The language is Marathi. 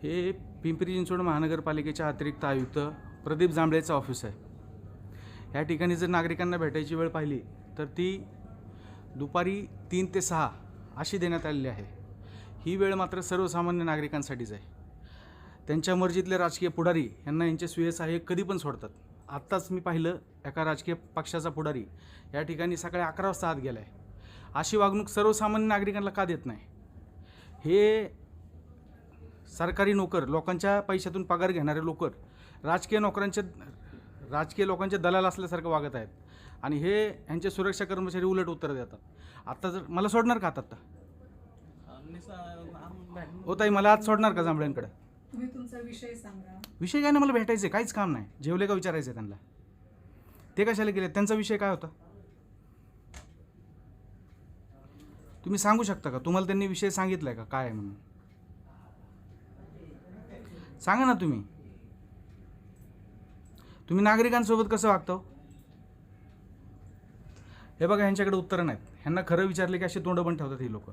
हे पिंपरी चिंचवड महानगरपालिकेच्या अतिरिक्त आयुक्त प्रदीप जांभळेचं ऑफिस आहे. या ठिकाणी जर नागरिकांना भेटायची वेळ पाहिली तर ती दुपारी 3 ते 6 अशी देण्यात आलेली आहे. ही वेळ मात्र सर्वसामान्य नागरिकांसाठीच आहे. त्यांच्या मर्जीतले राजकीय पुढारी यांना यांचे सुयसहाय्यक कधी पण सोडतात. आत्ताच मी पाहिलं एका राजकीय पक्षाचा पुढारी या ठिकाणी सकाळी 11 वाजता आत गेला आहे. अशी वागणूक सर्वसामान्य नागरिकांना का देत नाही? हे सरकारी नोकर, लोकांच्या पैशातून पगार घेणारे लोकर राजकीय लोकांचे दलाल असल्यासारखं वागत आहेत आणि हे यांचे सुरक्षा कर्मचारी उलट उत्तर देतात. आत्ता जर मला सोडणार का आता हो ताई, मला आज सोडणार का जांभळ्यांकडे? तुम्ही तुमचा विषय सांगा. विषय काय नाही, मला भेटायचं आहे, काहीच काम नाही. जेवले का विचारायचं त्यांना, ते कशाला गेले, त्यांचा विषय काय होता तुम्ही सांगू शकता का? तुम्हाला त्यांनी विषय सांगितलाय का काय आहे म्हणून? सांगा ना तुम्ही नागरिकांसोबत कसं वागतो? हे बघा, ह्यांच्याकडे उत्तरं नाहीत. ह्यांना खरं विचारले की असे तोंड बंद ठेवतात ही लोक.